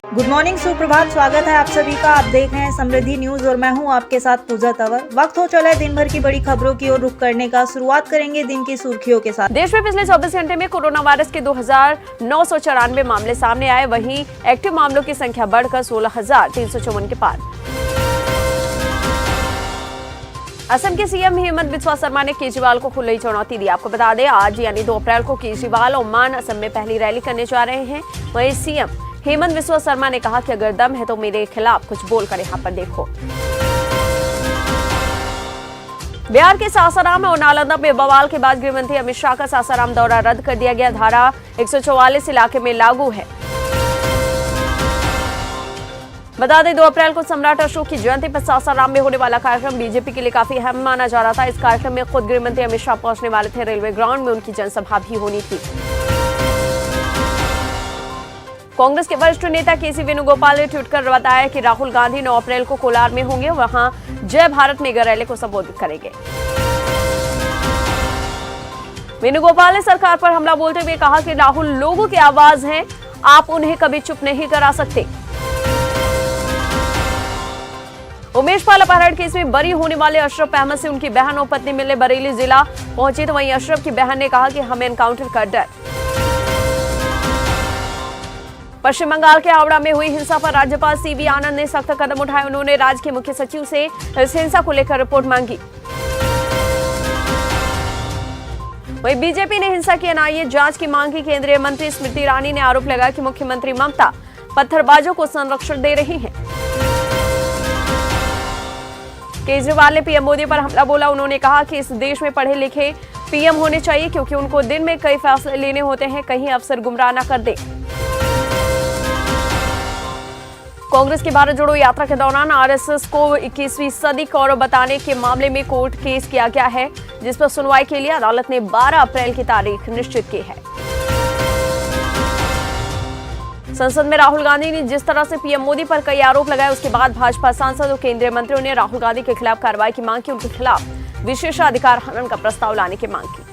Good morning, सुप्रभात। स्वागत है आप सभी का। आप देख रहे हैं समृद्धि न्यूज और मैं हूं आपके साथ पूजा तंवर। वक्त हो चला है दिन भर की बड़ी खबरों की ओर रुख करने का। शुरुआत करेंगे दिन की सुर्खियों के साथ। देश में पिछले 24 घंटे में कोरोना वायरस के 2,994 मामले सामने आए। वहीं एक्टिव मामलों की संख्या बढ़कर 16,354 के पार। असम के सीएम हेमंत बिस्वा शर्मा ने केजरीवाल को खुली चुनौती दी। आपको बता दें, आज यानी 2 अप्रैल को केजरीवाल ओमान असम में पहली रैली करने जा रहे हैं। वहीं सीएम हेमंत बिस्वा शर्मा ने कहा कि अगर दम है तो मेरे खिलाफ कुछ बोलकर यहाँ पर देखो। बिहार के सासाराम और नालंदा में बवाल के बाद गृहमंत्री अमित शाह का सासाराम दौरा रद्द कर दिया गया। धारा 144 इलाके में लागू है। बता दें, 2 अप्रैल को सम्राट अशोक की जयंती पर सासाराम में होने वाला कार्यक्रम बीजेपी के लिए काफी अहम माना जा रहा था। इस कार्यक्रम में खुद गृहमंत्री अमित शाह पहुंचने वाले थे। रेलवे ग्राउंड में उनकी जनसभा भी होनी थी। कांग्रेस के वरिष्ठ नेता केसी वेणुगोपाल ने ट्वीट कर बताया कि राहुल गांधी 9 अप्रैल को कोलार में होंगे। वहां जय भारत मेगा रैली को संबोधित करेंगे। वेणुगोपाल ने सरकार पर हमला बोलते हुए कहा कि राहुल लोगों की आवाज हैं, आप उन्हें कभी चुप नहीं करा सकते। उमेश पाल अपहरण केस में बरी होने वाले अशरफ अहमद से उनकी बहन और पत्नी मिलने बरेली जिला पहुंची। तो वहीं अशरफ की बहन ने कहा कि हमें एनकाउंटर का डर। पश्चिम बंगाल के हावड़ा में हुई हिंसा पर राज्यपाल सीवी आनंद ने सख्त कदम उठाए। उन्होंने राज्य के मुख्य सचिव से इस हिंसा को लेकर रिपोर्ट मांगी। वहीं बीजेपी ने हिंसा की एनआईए जांच की मांग की। केंद्रीय मंत्री स्मृति ईरानी ने आरोप लगाया कि मुख्यमंत्री ममता पत्थरबाजों को संरक्षण दे रही हैं। केजरीवाल ने पीएम मोदी पर हमला बोला। उन्होंने कहा कि इस देश में पढ़े लिखे पीएम होने चाहिए, क्योंकि उनको दिन में कई फैसले लेने होते हैं, कहीं अफसर गुमराह न कर दे। कांग्रेस की भारत जोड़ो यात्रा के दौरान आरएसएस को 21वीं सदी कौरव बताने के मामले में कोर्ट केस किया गया है, जिस पर सुनवाई के लिए अदालत ने 12 अप्रैल की तारीख निश्चित की है। संसद में राहुल गांधी ने जिस तरह से पीएम मोदी पर कई आरोप लगाए, उसके बाद भाजपा सांसद और केंद्रीय मंत्रियों ने राहुल गांधी के खिलाफ कार्रवाई की मांग की। उनके खिलाफ विशेषाधिकार हनन का प्रस्ताव लाने की मांग की।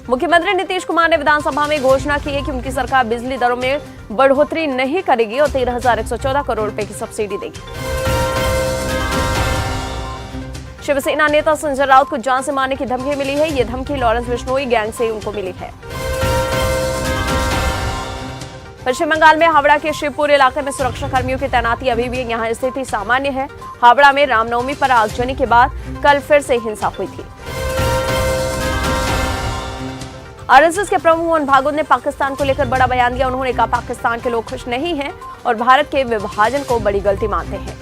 मुख्यमंत्री नीतीश कुमार ने विधानसभा में घोषणा की है कि उनकी सरकार बिजली दरों में बढ़ोतरी नहीं करेगी और 13,114 करोड़ रुपए की सब्सिडी देगी। शिवसेना नेता संजय राउत को जान से मारने की धमकी मिली है। ये धमकी लॉरेंस बिश्नोई गैंग से उनको मिली है। पश्चिम बंगाल में हावड़ा के शिवपुर इलाके में सुरक्षा कर्मियों की तैनाती अभी भी यहां स्थिति सामान्य है। हावड़ा में रामनवमी पर आगजनी के बाद कल फिर से हिंसा हुई थी। आरएसएस के प्रमुख मोहन भागवत ने पाकिस्तान को लेकर बड़ा बयान दिया। उन्होंने कहा, पाकिस्तान के लोग खुश नहीं हैं और भारत के विभाजन को बड़ी गलती मानते हैं।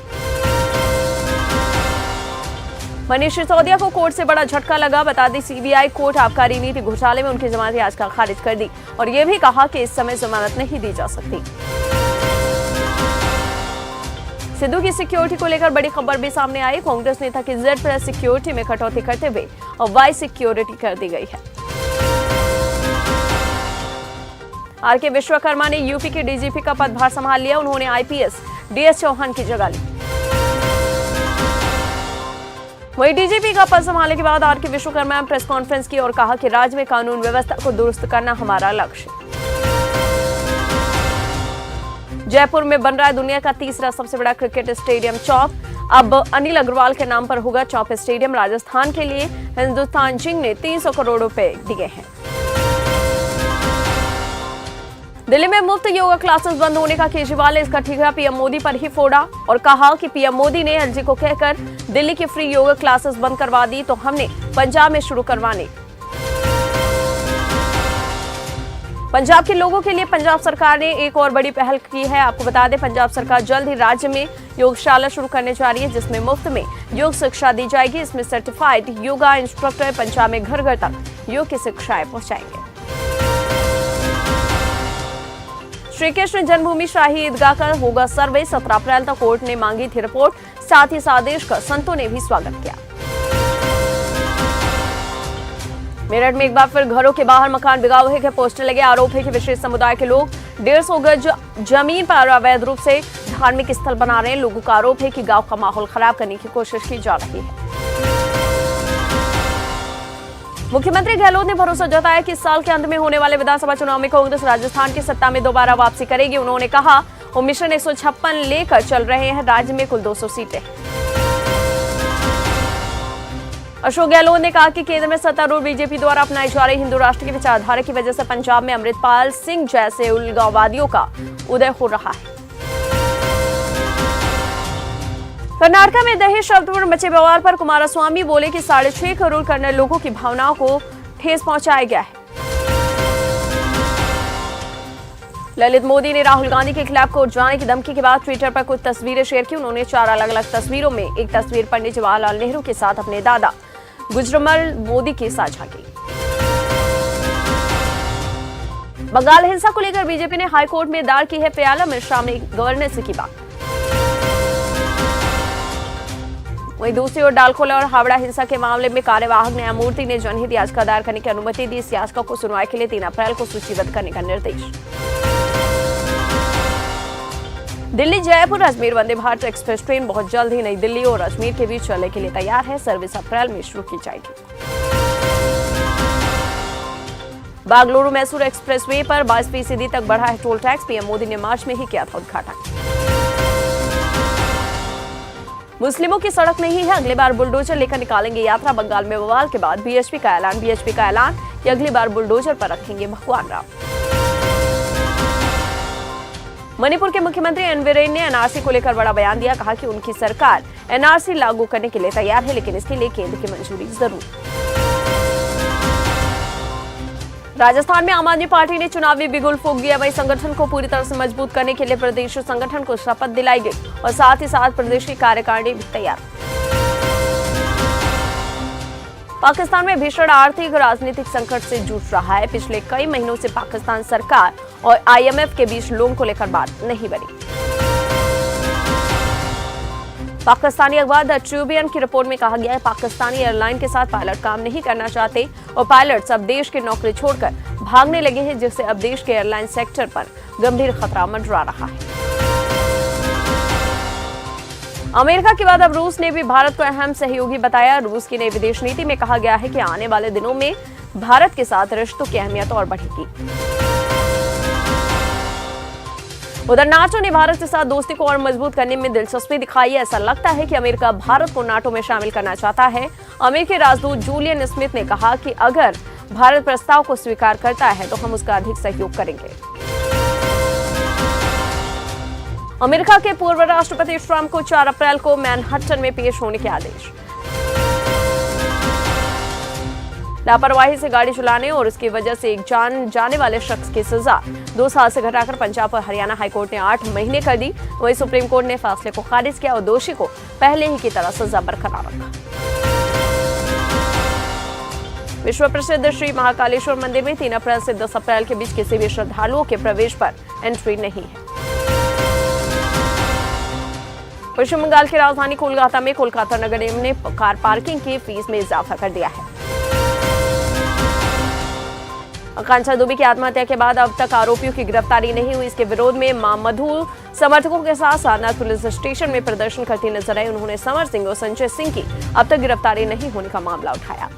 मनीष सिसोदिया को कोर्ट से बड़ा झटका लगा। बता दें, सीबीआई कोर्ट आबकारी नीति घोटाले में उनकी जमानत याचिका खारिज कर दी और यह भी कहा कि इस समय जमानत नहीं दी जा सकती। सिद्धू की सिक्योरिटी को लेकर बड़ी खबर भी सामने आई। कांग्रेस नेता की जेड प्लस सिक्योरिटी में कटौती करते हुए और वाई सिक्योरिटी कर दी गई है। आरके विश्वकर्मा ने यूपी के डीजीपी का पदभार संभाल लिया। उन्होंने आईपीएस डीएस चौहान की जगह ली। वहीं डीजीपी का पद संभालने के बाद आरके विश्वकर्मा ने प्रेस कॉन्फ्रेंस की और कहा कि राज्य में कानून व्यवस्था को दुरुस्त करना हमारा लक्ष्य। जयपुर में बन रहा है दुनिया का तीसरा सबसे बड़ा क्रिकेट स्टेडियम चौक। अब अनिल अग्रवाल के नाम पर होगा चौक स्टेडियम। राजस्थान के लिए हिंदुस्तान जिंक ने 300 करोड़ रुपए दिए हैं। दिल्ली में मुफ्त योगा क्लासेस बंद होने का केजरीवाल ने इसका ठिकाना पीएम मोदी पर ही फोड़ा और कहा कि पीएम मोदी ने एलजी को कहकर दिल्ली की फ्री योगा क्लासेस बंद करवा दी, तो हमने पंजाब में शुरू करवाने। पंजाब के लोगों के लिए पंजाब सरकार ने एक और बड़ी पहल की है। आपको बता दें, पंजाब सरकार जल्द ही राज्य में योगशाला शुरू करने जा रही है, जिसमें मुफ्त में योग शिक्षा दी जाएगी। इसमें सर्टिफाइड योगा इंस्ट्रक्टर पंजाब में घर घर तक योग की शिक्षाएं पहुंचाएंगे। श्री कृष्ण जन्मभूमि शाही ईदगाह का होगा सर्वे। 17 अप्रैल तक कोर्ट ने मांगी थी रिपोर्ट। साथ ही इस आदेश का संतों ने भी स्वागत किया। मेरठ में एक बार फिर घरों के बाहर मकान बिगाड़ने के पोस्टर लगे। आरोप है कि विशेष समुदाय के लोग 150 गज जमीन पर अवैध रूप से धार्मिक स्थल बना रहे हैं। लोगों का आरोप है कि गांव का माहौल खराब करने की कोशिश की जा रही है। मुख्यमंत्री गहलोत ने भरोसा जताया कि इस साल के अंत में होने वाले विधानसभा चुनाव में कांग्रेस राजस्थान की सत्ता में दोबारा वापसी करेगी। उन्होंने कहा वो मिशन 156 लेकर चल रहे हैं। राज्य में कुल 200 सीटें। अशोक गहलोत ने कहा कि केंद्र में सत्तारूढ़ बीजेपी द्वारा अपनाई जा रही हिंदू राष्ट्र की विचारधारा की वजह से पंजाब में अमृतपाल सिंह जैसे उलगाववादियों का उदय हो रहा है। कर्नाटक में दहेज शब्द पर मचे विवाद पर कुमारस्वामी बोले कि 6.5 करोड़ कन्नड़ लोगों की भावनाओं को ठेस पहुंचाया गया है। ललित मोदी ने राहुल गांधी के खिलाफ कोर्ट जाने की धमकी के बाद ट्विटर पर कुछ तस्वीरें शेयर की। उन्होंने 4 अलग-अलग तस्वीरों में एक तस्वीर पंडित जवाहरलाल नेहरू के साथ अपने दादा गुजरमल मोदी की साझा की। बंगाल हिंसा को लेकर बीजेपी ने हाईकोर्ट में दायर की है प्याला मिश्रा में गवर्नेंस की बात। वहीं दूसरी ओर डालखोला और हावड़ा हिंसा के मामले में कार्यवाहक न्यायमूर्ति ने जनहित याचिका दायर करने की अनुमति दी। इस याचिका को सुनवाई के लिए 3 अप्रैल को सूचीबद्ध करने का निर्देश। दिल्ली जयपुर अजमेर वंदे भारत एक्सप्रेस ट्रेन बहुत जल्द ही नई दिल्ली और अजमेर के बीच चलने के लिए तैयार है। सर्विस अप्रैल में शुरू की जाएगी। बेंगलुरु मैसूर एक्सप्रेसवे पर 22% तक बढ़ा है टोल टैक्स। पीएम मोदी ने मार्च में ही किया था उद्घाटन। मुस्लिमों की सड़क नहीं है, अगली बार बुलडोजर लेकर निकालेंगे यात्रा। बंगाल में बवाल के बाद बीएचपी का ऐलान कि अगली बार बुलडोजर पर रखेंगे भगवान राम। मणिपुर के मुख्यमंत्री एन बीरेन ने एनआरसी को लेकर बड़ा बयान दिया। कहा कि उनकी सरकार एनआरसी लागू करने के लिए तैयार है, लेकिन इसके लिए केंद्र की मंजूरी जरूर। राजस्थान में आम आदमी पार्टी ने चुनावी बिगुल फूंक दिया। वही संगठन को पूरी तरह से मजबूत करने के लिए प्रदेश संगठन को शपथ दिलाई गई और साथ ही साथ प्रदेश की कार्यकारिणी भी तैयार। पाकिस्तान में भीषण आर्थिक राजनीतिक संकट से जूझ रहा है। पिछले कई महीनों से पाकिस्तान सरकार और आईएमएफ के बीच लोन को लेकर बात नहीं बनी। पाकिस्तानी अखबार द ट्रिब्यून की रिपोर्ट में कहा गया है पाकिस्तानी एयरलाइन के साथ पायलट काम नहीं करना चाहते और पायलट्स अब देश की नौकरी छोड़कर भागने लगे हैं, जिससे अब देश के एयरलाइन सेक्टर पर गंभीर खतरा मंडरा रहा है। अमेरिका के बाद अब रूस ने भी भारत को अहम सहयोगी बताया। रूस की नई विदेश नीति में कहा गया है कि आने वाले दिनों में भारत के साथ रिश्तों की अहमियत और बढ़ेगी। उधर नाटो ने भारत के साथ दोस्ती को और मजबूत करने में दिलचस्पी दिखाई है। ऐसा लगता है कि अमेरिका भारत को नाटो में शामिल करना चाहता है। अमेरिकी राजदूत जूलियन स्मिथ ने कहा कि अगर भारत प्रस्ताव को स्वीकार करता है तो हम उसका अधिक सहयोग करेंगे। अमेरिका के पूर्व राष्ट्रपति ट्रंप को 4 अप्रैल को मैनहट्टन में पेश होने के आदेश। लापरवाही से गाड़ी चलाने और उसकी वजह से एक जान जाने वाले शख्स की सजा 2 साल से घटाकर पंजाब और हरियाणा हाईकोर्ट ने 8 महीने कर दी। वहीं सुप्रीम कोर्ट ने फैसले को खारिज किया और दोषी को पहले ही की तरह सजा बरकरार रखा। विश्व प्रसिद्ध श्री महाकालेश्वर मंदिर में 3 अप्रैल से 10 अप्रैल के बीच किसी भी श्रद्धालुओं के प्रवेश पर एंट्री नहीं है। पश्चिम बंगाल की राजधानी कोलकाता में कोलकाता नगर निगम ने कार पार्किंग की फीस में इजाफा कर दिया है। आकांक्षा दुबे की आत्महत्या के बाद अब तक आरोपियों की गिरफ्तारी नहीं हुई। इसके विरोध में मां मधु समर्थकों के साथ सारनाथ पुलिस स्टेशन में प्रदर्शन करती नजर आई। उन्होंने समर सिंह और संजय सिंह की अब तक गिरफ्तारी नहीं होने का मामला उठाया।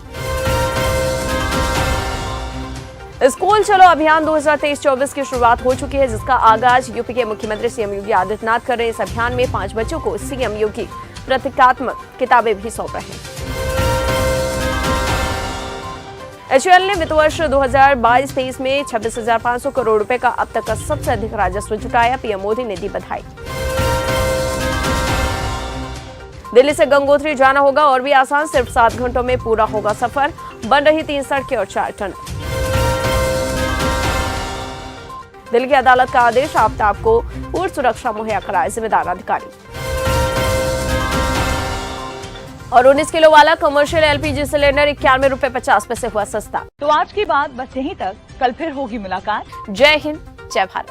स्कूल चलो अभियान 2023-24 की शुरुआत हो चुकी है, जिसका आगाज यूपी के मुख्यमंत्री सीएम योगी आदित्यनाथ कर रहे हैं। इस अभियान में 5 बच्चों को सीएम योगी प्रतीकात्मक किताबें भी सौंप रहे हैं। एचयूएल ने वित्त वर्ष 2022-23 में 26,500 करोड़ रुपए का अब तक का सबसे अधिक राजस्व जुटाया। पीएम मोदी ने दी बधाई। दिल्ली से गंगोत्री जाना होगा और भी आसान, सिर्फ 7 घंटों में पूरा होगा सफर। बन रही 3 सड़कें और 4 टनल। दिल्ली की अदालत का आदेश, आफ्ताब को पूर्ण सुरक्षा मुहैया कराए जिम्मेदार अधिकारी। और 19 किलो वाला कमर्शियल एलपीजी सिलेंडर 91 रुपए 50 पैसे हुआ सस्ता। तो आज की बात बस यहीं तक, कल फिर होगी मुलाकात। जय हिंद, जय भारत।